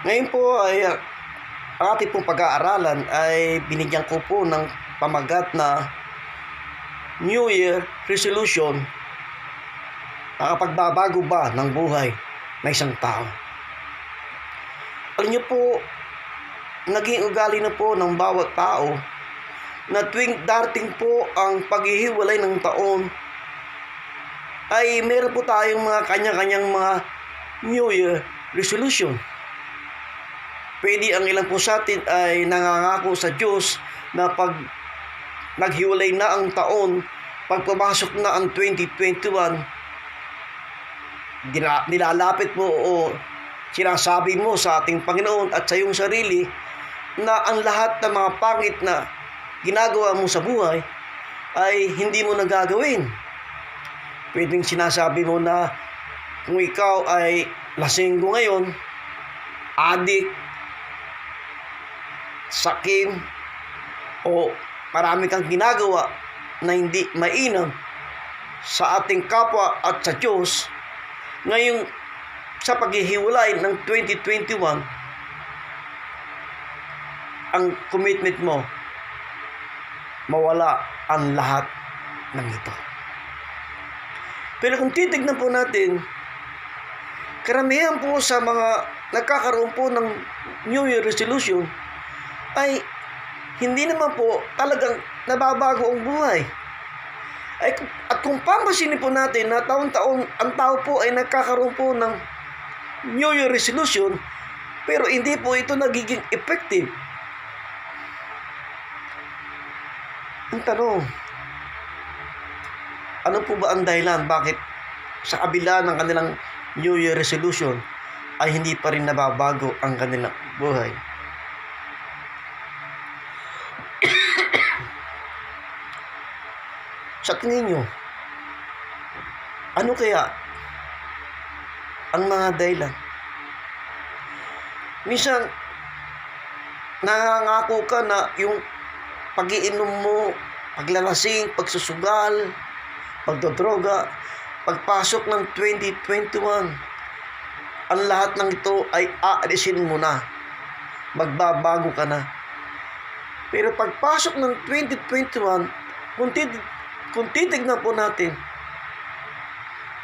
Ngayon po ay ang ating pong pag-aaralan ay binigyan ko po ng pamagat na New Year Resolution, nakapagbabago ba ng buhay ng isang tao? Alam niyo po, naging ugali na po ng bawat tao na tuwing darating po ang paghihiwalay ng taon ay meron po tayong mga kanya-kanyang mga New Year Resolution. Pwede ang ilan po sa atin ay nangangako sa Diyos na pag naghiwalay na ang taon, pag pumasok na ang 2021, nilalapit mo o sinasabi mo sa ating Panginoon at sa iyong sarili na ang lahat ng mga pangit na ginagawa mo sa buhay ay hindi mo nagagawin. Pwedeng sinasabi mo na kung ikaw ay lasinggo ngayon, adik, sakim, o marami kang ginagawa na hindi mainam sa ating kapwa at sa Diyos, ngayong sa paghihiwalay ng 2021, ang commitment mo, mawala ang lahat ng ito. Pero kung titignan po natin, karamihan po sa mga nagkakaroon po ng New Year Resolution ay hindi naman po talagang nababago ang buhay. At kung pamasinin po natin na taon-taon ang tao po ay nagkakaroon po ng New Year Resolution, pero hindi po ito nagiging effective. Ang tanong, ano po ba ang dahilan bakit sa kabila ng kanilang New Year Resolution ay hindi pa rin nababago ang kanilang buhay? Sa tingin nyo, ano kaya ang mga dahilan? Minsan, nangangako ka na yung pag-iinom mo, paglalasing, pagsusugal, pagdodroga, pagpasok ng 2021, ang lahat ng ito ay aalisin mo na. Magbabago ka na. Pero pagpasok ng 2021, kung titignan po natin,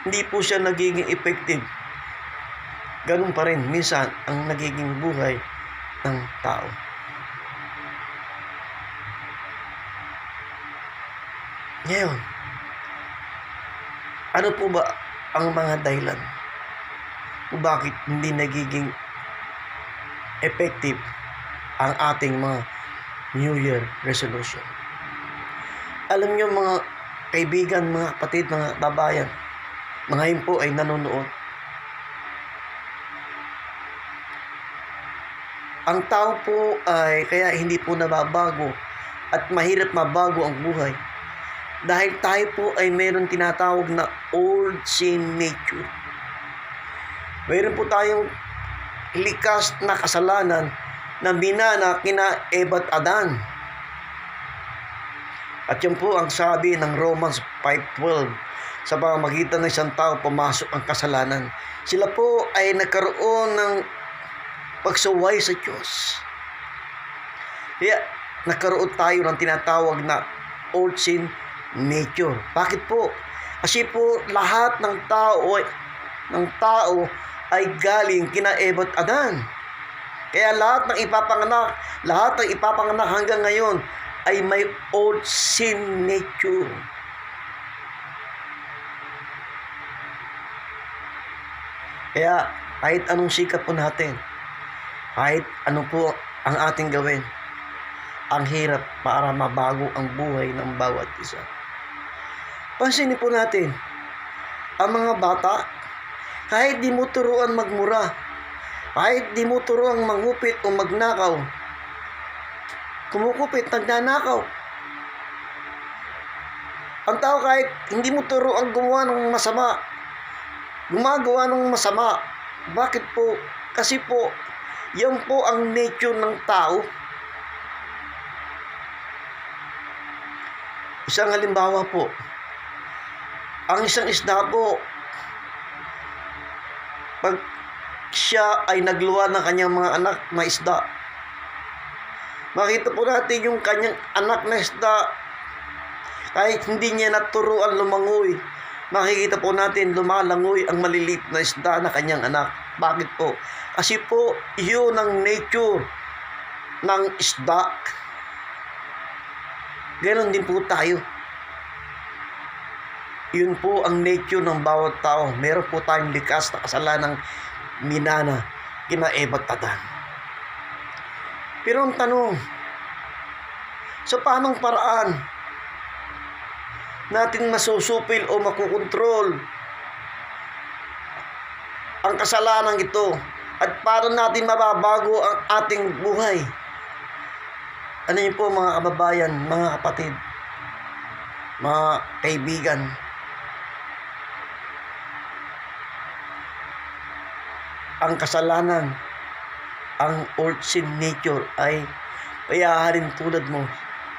hindi po siya nagiging effective. Ganun pa rin minsan ang nagiging buhay ng tao. Ngayon, ano po ba ang mga dahilan kung bakit hindi nagiging effective ang ating mga New Year Resolution? Alam niyo mga kaibigan, mga kapatid, mga babayan, mga yun po ay nanonood. Ang tao po ay kaya hindi po nababago at mahirap mabago ang buhay dahil tayo po ay meron tinatawag na old sin nature. Meron po tayong likas na kasalanan na minana kina Eva at Adan. At yun po ang sabi ng Romans 5:12, sa pamamagitan ng isang tao pumasok ang kasalanan. Sila po ay nagkaroon ng pagsuway sa Diyos. Kaya nagkaroon tayo ng tinatawag na old sin nature. Bakit po? Kasi po lahat ng tao ay galing kina Eva at Adan. Kaya lahat ng ipapanganak hanggang ngayon ay may old sin nature. Kaya kahit anong sikap po natin, kahit ano po ang ating gawin, ang hirap para mabago ang buhay ng bawat isa. Pansinin po natin, ang mga bata, kahit di mo turuan magmura, kahit di mo turuan mangupit o magnakaw, kumukupit, nagnanakaw. Ang tao kahit hindi mo turuan gumawa ng masama, gumagawa ng masama. Bakit po? Kasi po, yan po ang nature ng tao. Isang halimbawa po, ang isang isda po, pag siya ay nagluwa ng kanyang mga anak na isda. Makita po natin yung kanyang anak na isda, kahit hindi niya naturuan lumangoy, makikita po natin lumalangoy ang maliliit na isda na kanyang anak. Bakit po? Kasi po, yun ang nature ng isda. Ganon din po tayo. Yun po ang nature ng bawat tao. Meron po tayong likas na kasalanang minana kina Eva at Adan. Pero ang tanong, sa paanong paraan natin masusupil o makukontrol ang kasalanan ito at paano natin mababago ang ating buhay? Ano yun po mga kababayan, mga kapatid, mga kaibigan? Ang kasalanan, ang old sin nature ay payaharin tulad mo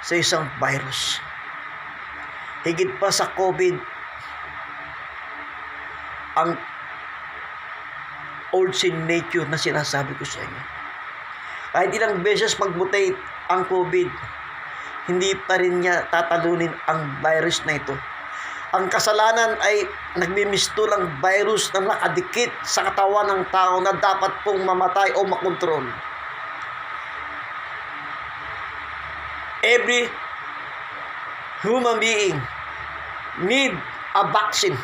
sa isang virus. Higit pa sa COVID, ang old sin nature na sinasabi ko sa inyo. Kahit ilang beses mag-mutate ang COVID, hindi pa rin niya tatalunin ang virus na ito. Ang kasalanan ay nagmimistulang virus na nakadikit sa katawan ng tao na dapat pong mamatay o makontrol. Every human being need a vaccine.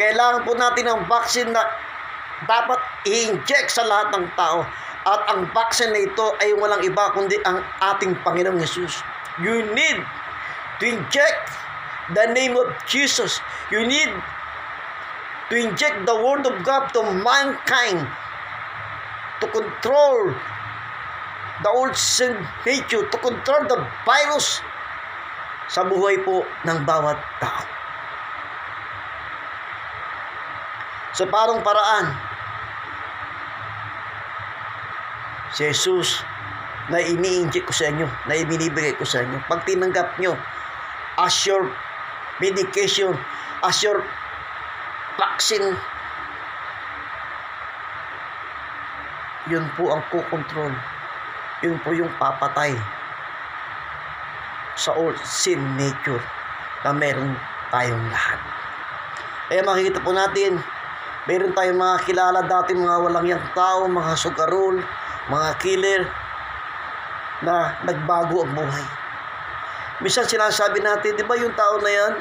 Kailangan po natin ng vaccine na dapat i-inject sa lahat ng tao. At ang vaccine na ito ay walang iba kundi ang ating Panginoong Jesus. You need to inject the name of Jesus. You need to inject the Word of God to mankind to control the old sin nature, to control the virus sa buhay po ng bawat tao. Sa parang paraan, si Jesus na ini-inject ko sa inyo, na ibinibigay ko sa inyo, pag tinanggap nyo as your medication, as your vaccine, yun po ang kukontrol. Yun po yung papatay sa old sin nature na meron tayong lahat. Kaya makikita po natin, meron tayong mga kilala dati, mga walang yang tao, mga sugarol, mga killer, na nagbago ang buhay. Minsan sinasabi natin, di ba yung tao na yan,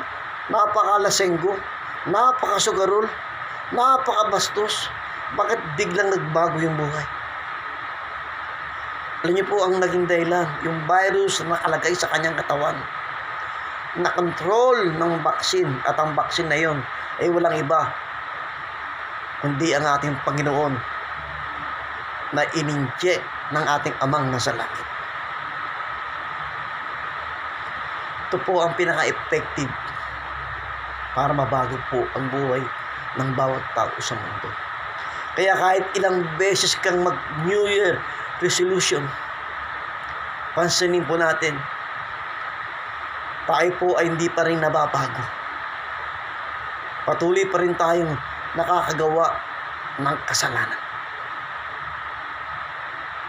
napakalasenggo, napakasugarol, napakabastos, bakit biglang nagbago yung buhay? Alam niyo po ang naging dahilan, yung virus na nakalagay sa kanyang katawan, na-control ng vaccine, at ang vaccine na yon ay walang iba kundi ang ating Panginoon na in-inject ng ating Amang nasa langit. Ito po ang pinaka-effective para mabago po ang buhay ng bawat tao sa mundo. Kaya kahit ilang beses kang mag-New Year resolution, pansinin po natin, tayo po ay hindi pa rin nababago. Patuloy pa rin tayong nakakagawa ng kasalanan.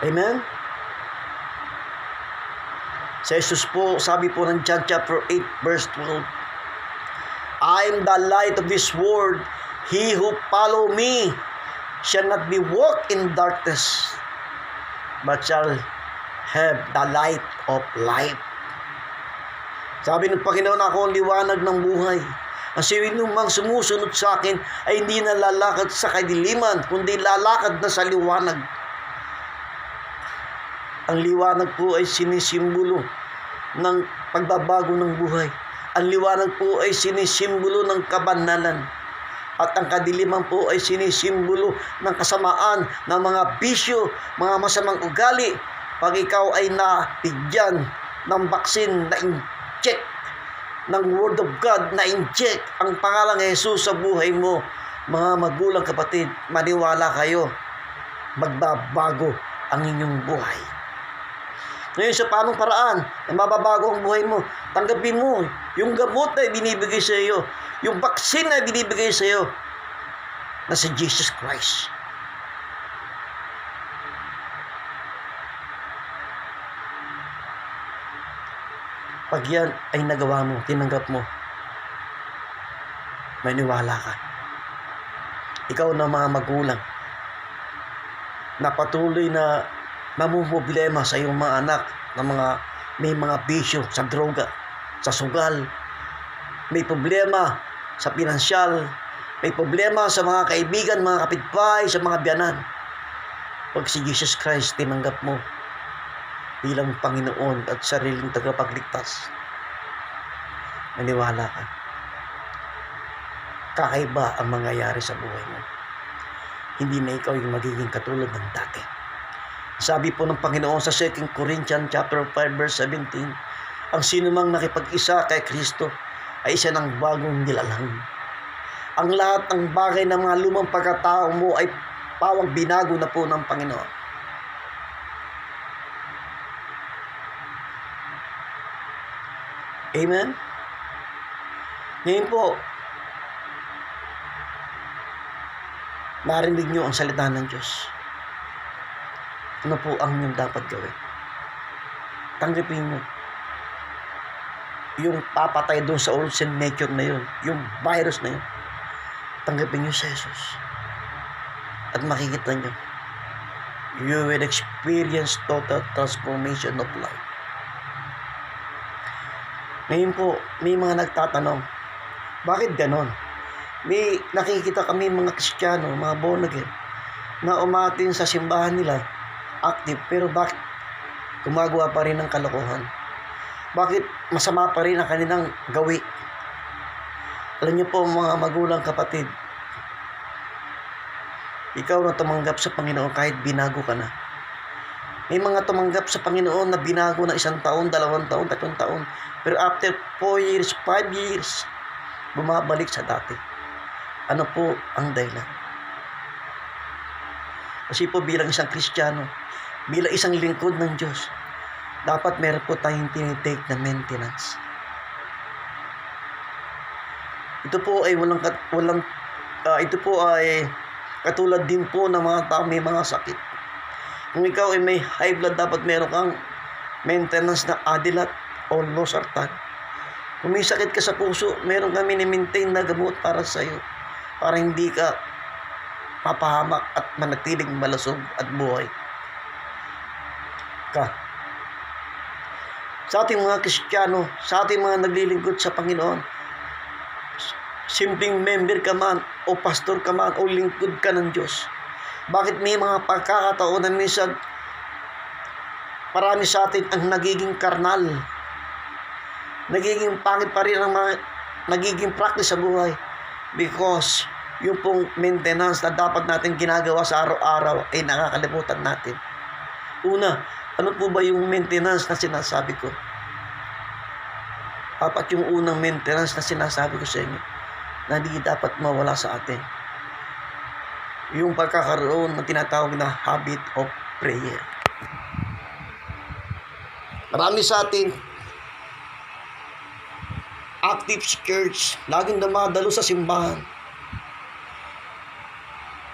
Amen? Sa Jesus po, sabi po ng John chapter 8 verse 12, I am the light of this world. He who follow me shall not be walk in darkness, but shall have the light of life. Sabi ng Panginoon, ako ang liwanag ng buhay. Ang sinumang sumusunod sa akin ay hindi na lalakad sa kadiliman, kundi lalakad na sa liwanag. Ang liwanag po ay sinisimbolo ng pagbabago ng buhay. Ang liwanag po ay sinisimbolo ng kabanalan. At ang kadiliman po ay sinisimbolo ng kasamaan, ng mga bisyo, mga masamang ugali. Pag ikaw ay nabigyan ng vaccine, na-inject ng Word of God, na-inject ang pangalang Jesus sa buhay mo, mga magulang kapatid, maniwala kayo, magbabago ang inyong buhay. Ngayon, sa paanong paraan na mababago ang buhay mo? Tanggapin mo yung gamot na binibigay sa iyo, yung vaccine na binibigay sa iyo, na si Jesus Christ. Pag yan ay nagawa mo, tinanggap mo, maniwala ka. Ikaw na mga magulang na patuloy na namumroblema sa iyong mga anak na may mga bisyo sa droga, sa sugal, may problema sa pinansyal, may problema sa mga kaibigan, mga kapitbahay, sa mga biyanan. Pag si Jesus Christ tinanggap mo bilang Panginoon at sariling tagapagligtas, maniwala ka. Kakaiba ang mangyayari sa buhay mo. Hindi na ikaw yung magiging katulad ng dati. Sabi po ng Panginoon sa 2 Corinthians chapter 5 verse 17, ang sinumang nakipag-isa kay Kristo ay isa ng bagong nilalang. Ang lahat ng bagay ng mga lumang pagkatao mo ay pawang binago na po ng Panginoon. Amen? Ngayon po, narinig nyo ang salita ng Diyos. Ano po ang inyong dapat gawin? Tanggapin nyo. Yung papatay doon sa old sin nature na yun, yung virus na yun, tanggapin nyo sa Jesus. At makikita nyo, you will experience total transformation of life. Ngayon po, may mga nagtatanong, bakit ganon? May nakikita kami mga Kristiyano, mga born again, na umatin sa simbahan nila, active, pero bakit gumagawa pa rin ng kalokohan? Bakit masama pa rin ang kanilang gawi? Alam niyo po mga magulang kapatid, ikaw na tumanggap sa Panginoon kahit binago ka na. May mga tumanggap sa Panginoon na binago na 1 taon, 2 taon, 3 taon, pero after 4 years, 5 years, bumabalik sa dati. Ano po ang dahilan? Kasi po bilang isang Kristiyano, bilang isang lingkod ng Diyos, dapat meron po tayong tinitake na maintenance. Ito po ay ito po ay katulad din po ng mga tao may mga sakit. Kung ikaw ay may high blood, dapat meron kang maintenance na Adilat o Losartan. Kung may sakit ka sa puso, meron kami ni-maintain na gamot para sa iyo, para hindi ka mapahamak at manatiling malusog at buhay ka. Sa ating mga Kristiyano, sa ating mga naglilingkod sa Panginoon, simpleng member ka man o pastor ka man o lingkod ka ng Diyos, bakit may mga pagkakataon na minsan marami sa atin ang nagiging karnal, nagiging pangit pa rin ang mga nagiging practice sa buhay? Because yung pong maintenance na dapat natin ginagawa sa araw-araw ay nakakalimutan natin. Una, ano po ba yung maintenance na sinasabi ko? Apat yung unang maintenance na sinasabi ko sa inyo na hindi dapat mawala sa atin. Yung pagkakaroon ng tinatawag na habit of prayer. Marami sa atin active church, laging dumadalo sa simbahan.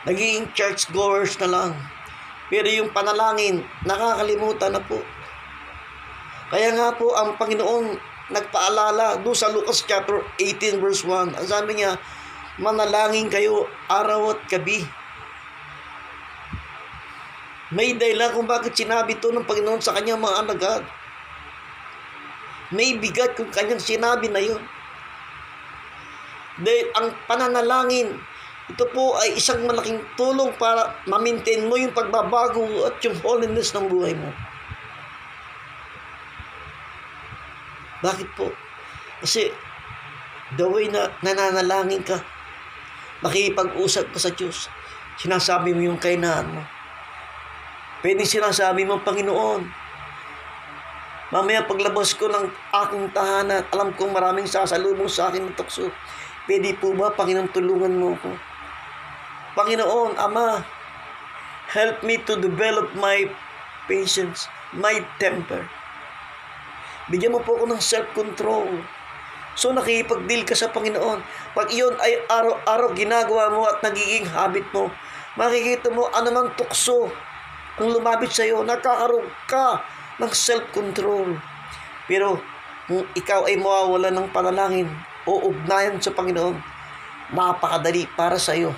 Naging church goers na lang. Pero yung panalangin, nakakalimutan na po. Kaya nga po ang Panginoon nagpaalala doon sa Lucas chapter 18 verse 1. Ang sabi niya, manalangin kayo araw at gabi. May dahilan kung bakit sinabi ito ng Panginoon sa kanyang mga alagad. May bigat kung kanyang sinabi na yun. Dahil ang pananalangin, ito po ay isang malaking tulong para ma-maintain mo yung pagbabago at yung holiness ng buhay mo. Bakit po? Kasi the way na nananalangin ka, makikipag-usap ka sa Diyos, sinasabi mo yung kainahan mo. Pwede sinasabi mo, Panginoon, mamaya paglabas ko ng aking tahanan, alam kong maraming sasalubong sa akin ng tukso. Pwede po ba, Panginoon, tulungan mo ako? Panginoon, Ama, help me to develop my patience, my temper. Bigyan mo po ako ng self-control. So nakikipag-deal ka sa Panginoon. Pag iyon ay araw-araw ginagawa mo at nagiging habit mo, makikita mo anumang tukso kung lumapit sa iyo, nakakaroon ka ng self-control. Pero kung ikaw ay mawawala ng panalangin o ugnayan sa Panginoon, napakadali para sa iyo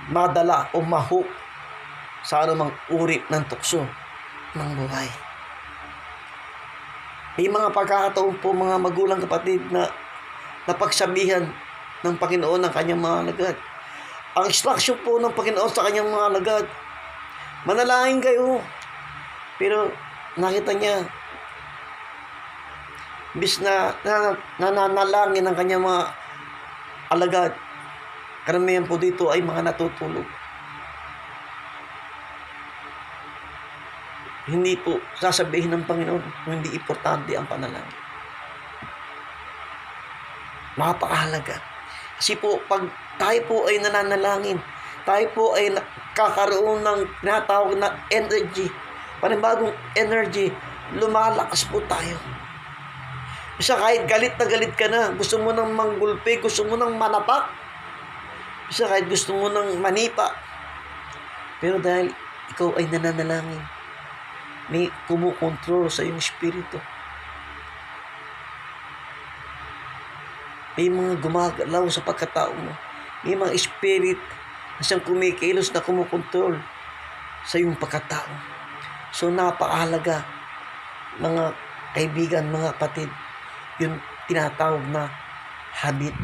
madala o mahook sa anumang uri ng tukso ng buhay. May mga pagkakataon po, mga magulang kapatid, na napagsabihan ng Panginoon ng kanyang mga alagad. Ang instruction po ng Panginoon sa kanyang mga alagad, manalangin kayo. Pero nakita niya, bis na nananalangin ng kanyang mga alagad, karamihan po dito ay mga natutulog. Hindi po sasabihin ng Panginoon kung hindi importante ang panalangin. Napakahalaga. Kasi po, pag tayo po ay nananalangin, tayo po ay kakaroon ng tinatawag na energy, panibagong energy, lumalakas po tayo. Isa kahit galit na galit ka na, gusto mo nang manggulpi, gusto mo nang manapak, isa kahit gusto mo nang manipa, pero dahil ikaw ay nananalangin, may kumukontrol sa iyong espiritu. May mga gumagalaw sa pagkatao mo. May mga spirit na siyang kumikilos na kumukontrol sa iyong pagkatao. So napakahalaga, mga kaibigan, mga kapatid, yung tinatawag na habit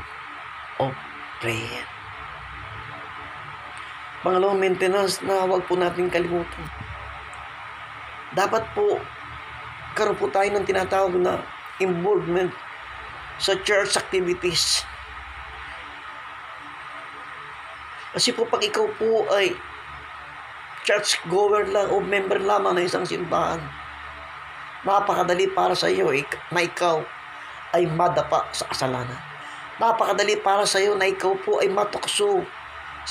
of prayer. Pangalawang maintenance na huwag po natin kalimutan. Dapat po, karoon po tayo ng tinatawag na involvement sa church activities. Kasi po pag ikaw po ay church goer lang o member lamang ng isang simbahan, napakadali para sa iyo na ikaw ay madapa sa kasalanan. Napakadali para sa iyo na ikaw po ay matukso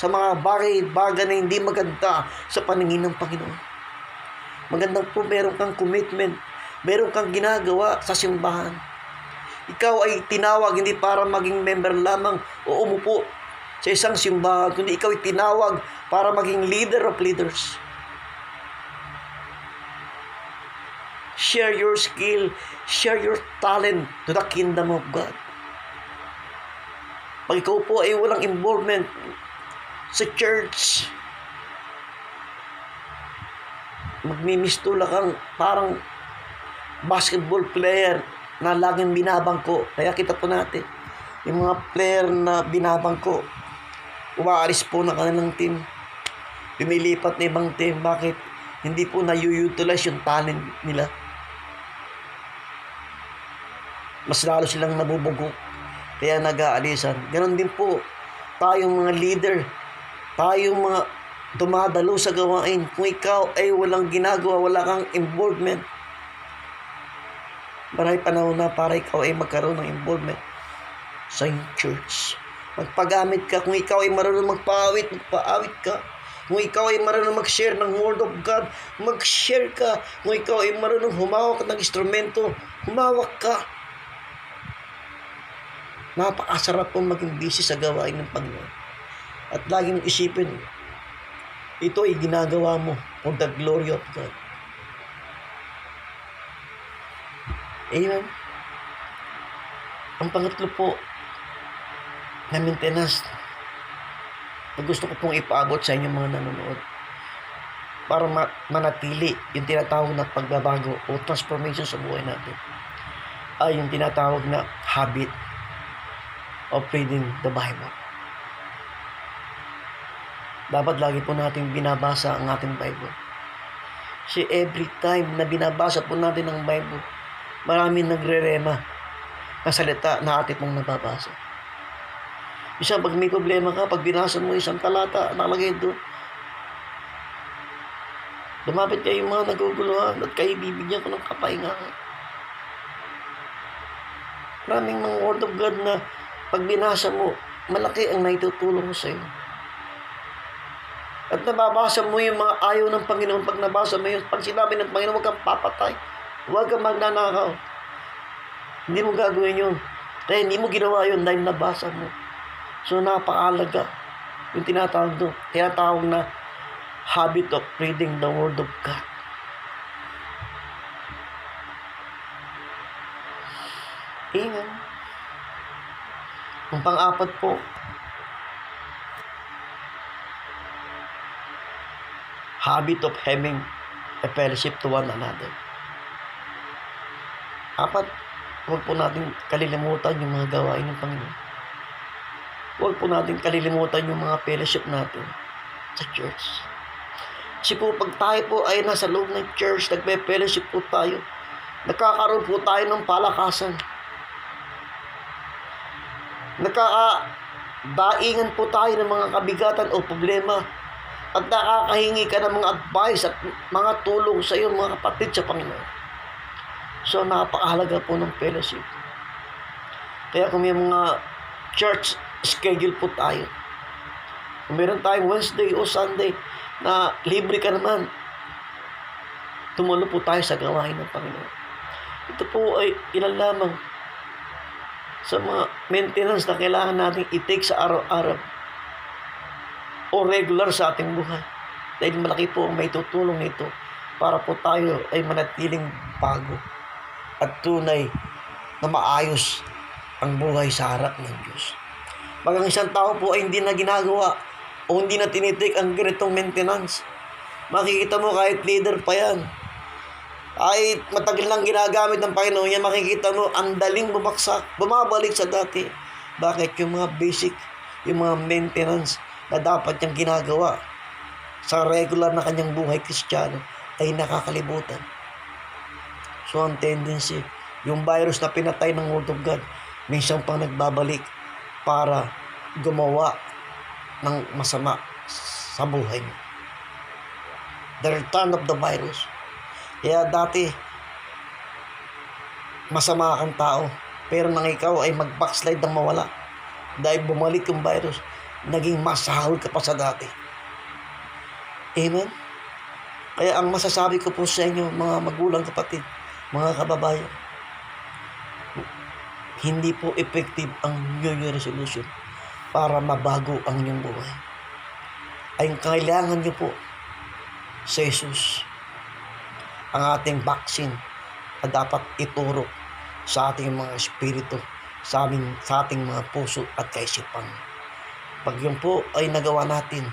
sa mga bagay-bagay na hindi maganda sa paningin ng Panginoon. Magandang po meron kang commitment, meron kang ginagawa sa simbahan. Ikaw ay tinawag hindi para maging member lamang o umupo sa isang simbahan, kundi ikaw ay tinawag para maging leader of leaders. Share your skill, share your talent to the kingdom of God. Pag ikaw po ay walang involvement sa church, magmimistula kang parang basketball player na laging binabangko. Kaya kita po natin, yung mga player na binabangko, umaalis po ng kanilang team, lumilipat na ibang team. Bakit? Hindi po na-utilize yung talent nila. Mas lalo silang nabubugok, kaya nag-aalisan. Ganon din po tayong mga leader, tayong mga dumadalo sa gawain. Kung ikaw ay walang ginagawa, wala kang involvement, maraming panahon na para ikaw ay magkaroon ng involvement sa church. Magpagamit ka. Kung ikaw ay marunong magpaawit ka. Kung ikaw ay marunong mag-share ng Word of God, mag-share ka. Kung ikaw ay marunong humawak ng instrumento, humawak ka. Napakasarap pong maging busy sa gawain ng Panginoon. At laging isipin, ito ay ginagawa mo for the glory of God. Amen. Ang pangatlo po na maintenance na gusto ko pong ipaabot sa inyong mga nanonood para manatili yung tinatawag na pagbabago o transformation sa buhay natin ay yung tinatawag na habit of reading the Bible. Dapat lagi po natin binabasa ang ating Bible. Kasi every time na binabasa po natin ang Bible, maraming nagre-rema na salita na ating pong nababasa. Isa, pag may problema ka, pag binasa mo isang talata, nakalagay doon, lumapit kayo yung mga naguguluhan at kayo bibigyan ko ng kapahingaan. Maraming mga Word of God na pag binasa mo, malaki ang naitutulong mo sa iyo. At nababasa mo yung mga ayaw ng Panginoon. Pag nabasa mo yun, pag sinabi ng Panginoon, huwag kang papatay, huwag kang magnanakaw, hindi mo gagawin yun. Kaya hindi mo ginawa yun dahil nabasa mo. So napakahalaga yung tinatawag na habit of reading the Word of God. Ang pang-apat po, habit of having a fellowship to one another. Apat, huwag po natin kalilimutan yung mga gawain ng Panginoon. Huwag po natin kalilimutan yung mga fellowship natin sa church. Kasi po pag tayo po ay nasa loob ng church, nagpe-fellowship po tayo, nagkakaroon po tayo ng palakasan. Daingan po tayo ng mga kabigatan o problema at nakakahingi ka ng mga advice at mga tulong sa iyo mga kapatid sa Panginoon. So napakahalaga po ng fellowship. Kaya kung may mga church schedule po tayo, kung meron tayong Wednesday o Sunday na libre ka naman, tumulo po tayo sa gawain ng Panginoon. Ito po ay ilan lamang sa mga maintenance na kailangan natin i-take sa araw-araw o regular sa ating buhay. Dahil malaki po ang may tutulong nito para po tayo ay manatiling bago at tunay na maayos ang buhay sa harap ng Diyos. Pag ang isang tao po ay hindi na ginagawa o hindi na tinitake ang ganitong maintenance, makikita mo kahit leader pa yan, ay matagal lang ginagamit ng Panginoon niya, makikita mo ang daling bumagsak, bumabalik sa dati. Bakit? Yung mga basic, yung mga maintenance na dapat niyang ginagawa sa regular na kanyang buhay Kristiyano ay nakakalimutan. So ang tendency, yung virus na pinatay ng Word of God, minsan pang nagbabalik para gumawa ng masama sa buhay mo. The return of the virus. Kaya dati, masama kang tao, pero nang ikaw ay mag-backslide ng mawala, dahil bumalik yung virus, naging masahol ka pa sa dati. Amen? Kaya ang masasabi ko po sa inyo, mga magulang kapatid, mga kababayan, hindi po effective ang New Year resolution para mabago ang inyong buhay. Ay kailangan nyo po sa Jesus ang ating vaccine na dapat ituro sa ating mga espiritu, sa ating mga puso at kaisipan. Pag yun po ay nagawa natin,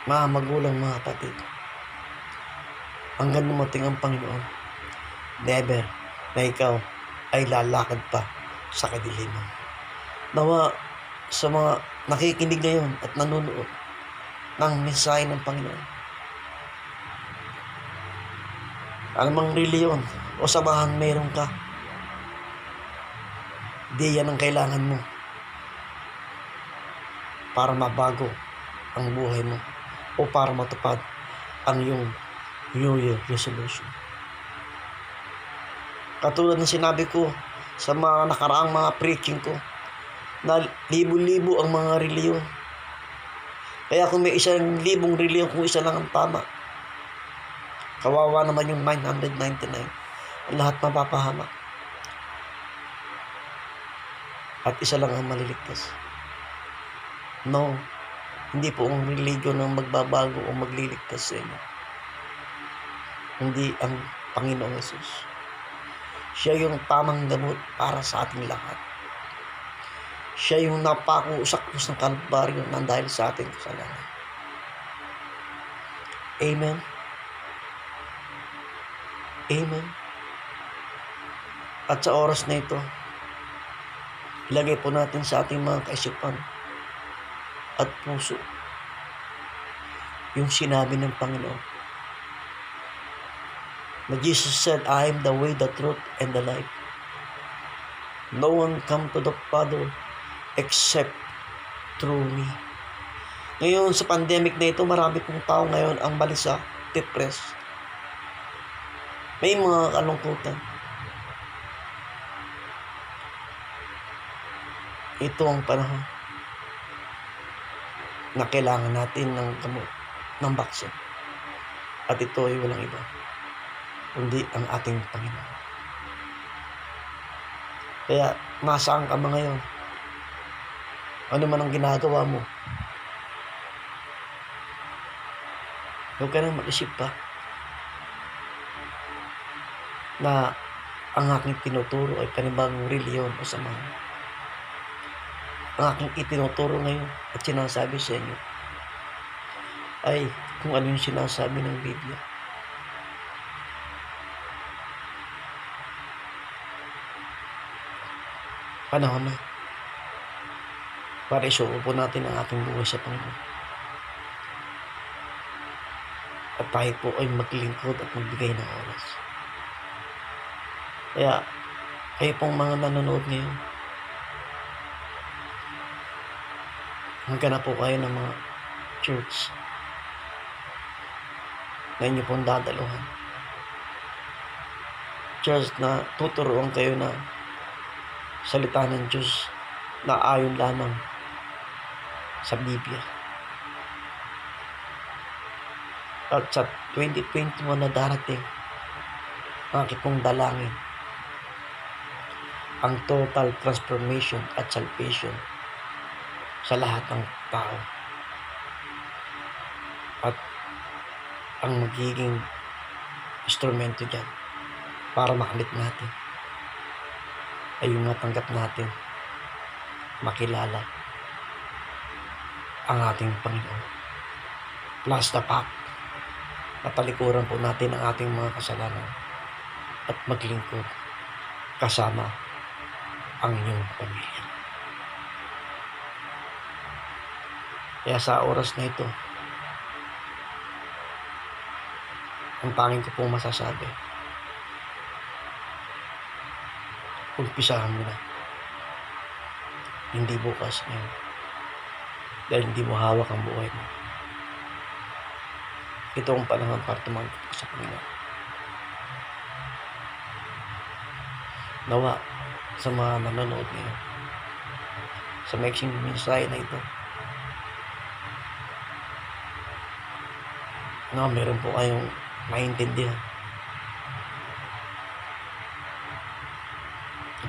mga magulang, mga kapatid, hanggang dumating ang Panginoon, never na ikaw ay lalakad pa sa kadiliman. Nawa sa mga nakikinig ngayon at nanonood ng mensahe ng Panginoon, anumang reliyon o samahan meron ka, di yan ang kailangan mo para mabago ang buhay mo o para matupad ang iyong New Year resolution. Katulad ng sinabi ko sa mga nakaraang mga preaching ko, na libo-libo ang mga reliyon. Kaya kung may 1,000 reliyon, kung isa lang ang tama, kawawa naman yung 999. Lahat mapapahamak. At isa lang ang maliligtas. No, hindi po ang religion ang magbabago o magliligtas sa inyo. Hindi ang Panginoong Jesus. Siya yung tamang gamot para sa ating lahat. Siya yung napako sa krus ng Kalbaryo nang dahil sa ating kasalanan. Amen. Amen. At sa oras na ito, ilagay po natin sa ating mga kaisipan at puso yung sinabi ng Panginoon na Jesus said, I am the way, the truth, and the life. No one come to the Father except through me. Ngayon, sa pandemic na ito, marami pong tao ngayon ang balisa, depressed. May mga kalungkutan. Ito ang panahon na kailangan natin ng gamot, ng baksin. At ito ay walang iba, kundi ang ating Panginoon. Kaya, nasaan ka ba ngayon? Ano man ang ginagawa mo? Huwag ka nang mag-isip pa na ang aking tinuturo ay panibagong reliyon o samahan. ang aking itinuturo ngayon at sinasabi sa inyo ay kung ano yung sinasabi ng Biblia. Panahon na para isuko po natin ang ating buhay sa Panginoon. At tayo po ay maglingkod at magbigay ng oras. Kaya, kayo pong mga nanonood ngayon, maghanap po kayo ng mga church na inyo pong dadaluhan. Church na tuturuan kayo na salita ng Diyos na ayon lamang sa Biblia. At sa 2021 na darating, aking pong dalangin ang total transformation at salvation sa lahat ng tao. At ang magiging instrumento dyan para makamit natin ay yung natanggap natin makilala ang ating Panginoon. Plus the fact na talikuran po natin ang ating mga kasalanan at maglingkod kasama ang inyong pamilya. Kaya sa oras na ito, ang tanging ko pong masasabi, umpisahan mo na. Hindi bukas ngayon. Dahil hindi mo hawak ang buhay mo. Ito ang panahon para tumangkot ka sa Panginoon. Nawa sa mga nanonood ngayon, sa maiksing mensahe na ito, meron po kayong maintindihan.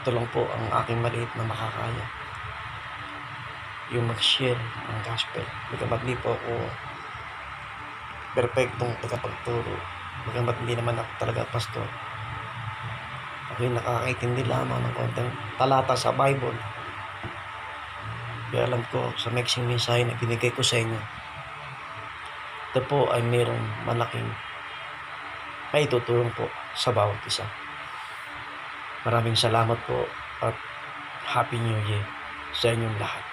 Ito lang po ang aking maliit na makakaya. Yung mag-share ng gospel. Bagamat hindi po ako perfectong tagapagturo. Bagamat hindi naman ako talaga pastor. Ako yung nakakaintindi lamang ng konting talata sa Bible. Kaya alam ko sa mixing mensahe na binigay ko sa inyo, ito po ay mayroong malaking may tutulong po sa bawat isa. Maraming salamat po at Happy New Year sa inyong lahat.